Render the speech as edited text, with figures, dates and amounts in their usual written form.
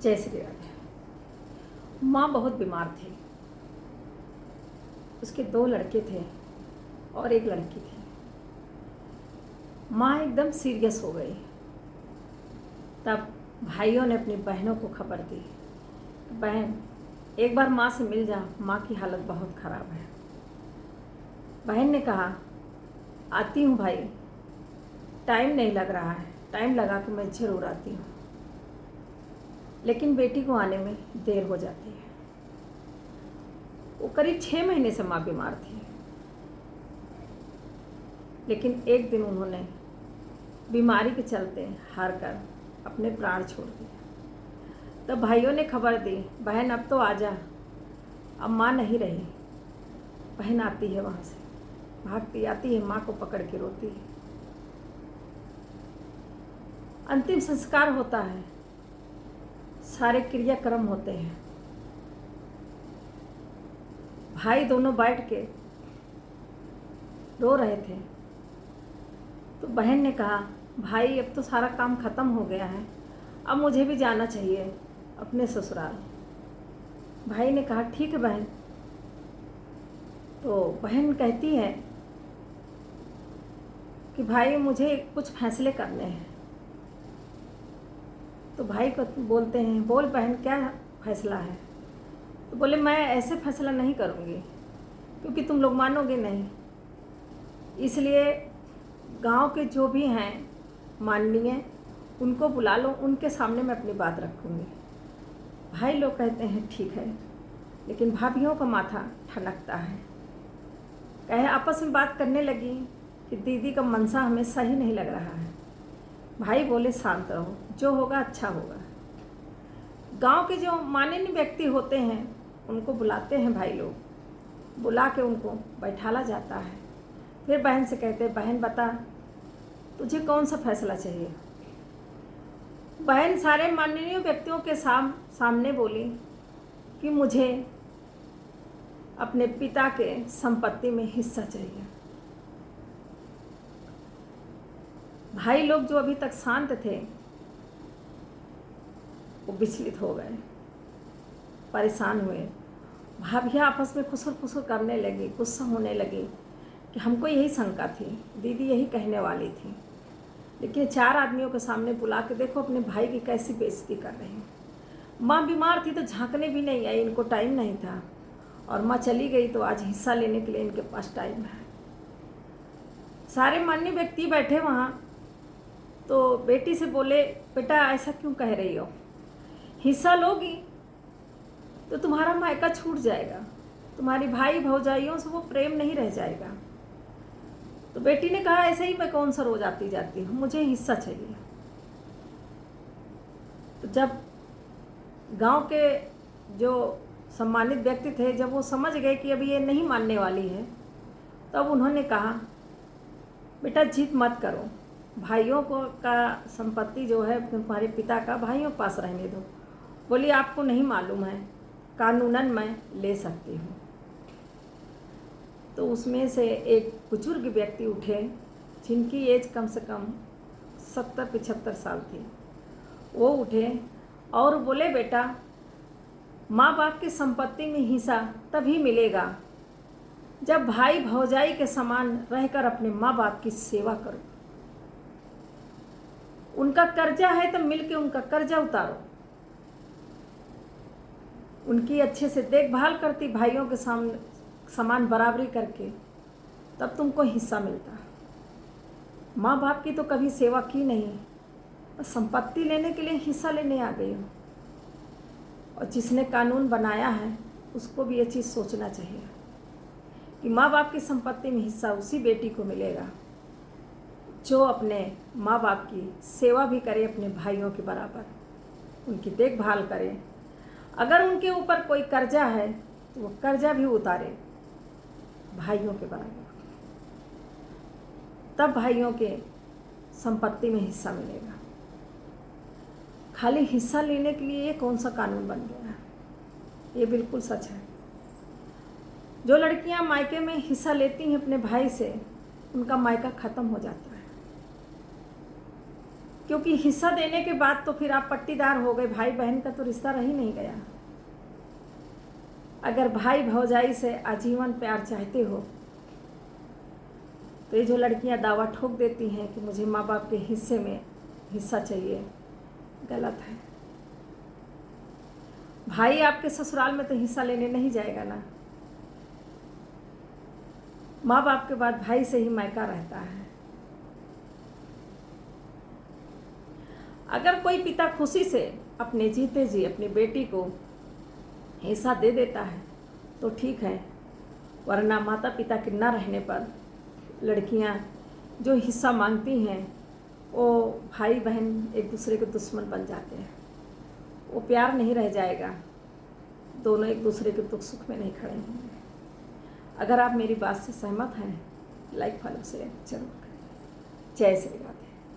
जय श्री राधे। माँ बहुत बीमार थी। उसके 2 लड़के थे और 1 लड़की थी। माँ एकदम सीरियस हो गई। तब भाइयों ने अपनी बहनों को खबर दी, बहन एक बार माँ से मिल जा, माँ की हालत बहुत ख़राब है। बहन ने कहा आती हूँ भाई, टाइम नहीं लग रहा है, टाइम लगा के मैं ज़रूर आती हूँ। लेकिन बेटी को आने में देर हो जाती है। वो करीब 6 महीने से माँ बीमार थी। लेकिन एक दिन उन्होंने बीमारी के चलते हार कर अपने प्राण छोड़ दिए। तब भाइयों ने खबर दी, बहन अब तो आ जा, अब माँ नहीं रही। बहन आती है, वहाँ से भागती आती है, माँ को पकड़ के रोती है। अंतिम संस्कार होता है, सारे क्रियाक्रम होते हैं। भाई दोनों बैठ के रो रहे थे। तो बहन ने कहा भाई अब तो सारा काम ख़त्म हो गया है, अब मुझे भी जाना चाहिए अपने ससुराल। भाई ने कहा ठीक है बहन। तो बहन कहती है कि भाई मुझे कुछ फैसले करने हैं। तो भाई को बोलते हैं बोल बहन क्या फैसला है। तो बोले मैं ऐसे फैसला नहीं करूँगी क्योंकि तुम लोग मानोगे नहीं, इसलिए गांव के जो भी हैं माननीय उनको बुला लो, उनके सामने मैं अपनी बात रखूँगी। भाई लोग कहते हैं ठीक है, लेकिन भाभियों का माथा ठनकता है। कहे आपस में बात करने लगी कि दीदी का मनसा हमें सही नहीं लग रहा है। भाई बोले शांत रहो, जो होगा अच्छा होगा। गांव के जो माननीय व्यक्ति होते हैं उनको बुलाते हैं भाई लोग, बुला के उनको बैठाला जाता है। फिर बहन से कहते हैं बहन बता तुझे कौन सा फैसला चाहिए। बहन सारे माननीय व्यक्तियों के सामने बोली कि मुझे अपने पिता के संपत्ति में हिस्सा चाहिए। भाई लोग जो अभी तक शांत थे वो विचलित हो गए, परेशान हुए। भाभियाँ आपस में खुसर खुसर करने लगी, गुस्सा होने लगी कि हमको यही शंका थी, दीदी यही कहने वाली थी। लेकिन 4 आदमियों के सामने बुला के देखो अपने भाई की कैसी बेइज्जती कर रही हैं। माँ बीमार थी तो झांकने भी नहीं आई, इनको टाइम नहीं था, और माँ चली गई तो आज हिस्सा लेने के लिए इनके पास टाइम है। सारे मान्य व्यक्ति बैठे वहाँ, तो बेटी से बोले बेटा ऐसा क्यों कह रही हो, हिस्सा लोगी तो तुम्हारा मायका छूट जाएगा, तुम्हारी भाई भौजाइयों से वो प्रेम नहीं रह जाएगा। तो बेटी ने कहा ऐसे ही मैं कौन सा रोज आती जाती हूँ, मुझे हिस्सा चाहिए। तो जब गांव के जो सम्मानित व्यक्ति थे जब वो समझ गए कि अभी ये नहीं मानने वाली है, तब उन्होंने कहा बेटा जिद मत करो, भाइयों को का संपत्ति जो है तुम्हारे पिता का भाइयों के पास रहने दो। बोली आपको नहीं मालूम है, कानूनन मैं ले सकती हूँ। तो उसमें से एक बुजुर्ग व्यक्ति उठे जिनकी एज कम से कम 70-75 साल थी। वो उठे और बोले बेटा माँ बाप की संपत्ति में हिस्सा तभी मिलेगा जब भाई भौजाई के समान रहकर अपने माँ बाप की सेवा करो। उनका कर्जा है तो मिलके उनका कर्जा उतारो, उनकी अच्छे से देखभाल करती भाइयों के सामने समान बराबरी करके, तब तुमको हिस्सा मिलता। माँ बाप की तो कभी सेवा की नहीं, संपत्ति लेने के लिए हिस्सा लेने आ गई हो। और जिसने कानून बनाया है उसको भी ये चीज़ सोचना चाहिए कि माँ बाप की संपत्ति में हिस्सा उसी बेटी को मिलेगा जो अपने माँ बाप की सेवा भी करे, अपने भाइयों के बराबर उनकी देखभाल करे। अगर उनके ऊपर कोई कर्जा है तो वो कर्जा भी उतारे भाइयों के बराबर, तब भाइयों के संपत्ति में हिस्सा मिलेगा। खाली हिस्सा लेने के लिए ये कौन सा कानून बन गया है, ये बिल्कुल सच है। जो लड़कियां मायके में हिस्सा लेती हैं अपने भाई से, उनका मायका ख़त्म हो जाता है। क्योंकि हिस्सा देने के बाद तो फिर आप पट्टीदार हो गए, भाई बहन का तो रिश्ता रह ही नहीं गया। अगर भाई भौजाई से आजीवन प्यार चाहते हो तो ये जो लड़कियां दावा ठोक देती हैं कि मुझे माँ बाप के हिस्से में हिस्सा चाहिए, गलत है। भाई आपके ससुराल में तो हिस्सा लेने नहीं जाएगा ना। माँ बाप के बाद भाई से ही मायका रहता है। अगर कोई पिता खुशी से अपने जीते जी अपनी बेटी को हिस्सा दे देता है तो ठीक है, वरना माता पिता के न रहने पर लड़कियां जो हिस्सा मांगती हैं वो भाई बहन एक दूसरे के दुश्मन बन जाते हैं। वो प्यार नहीं रह जाएगा, दोनों एक दूसरे के दुख सुख में नहीं खड़े होंगे। अगर आप मेरी बात से सहमत हैं, लाइक फॉलो शेयर जरूर करें। जय श्री राधे।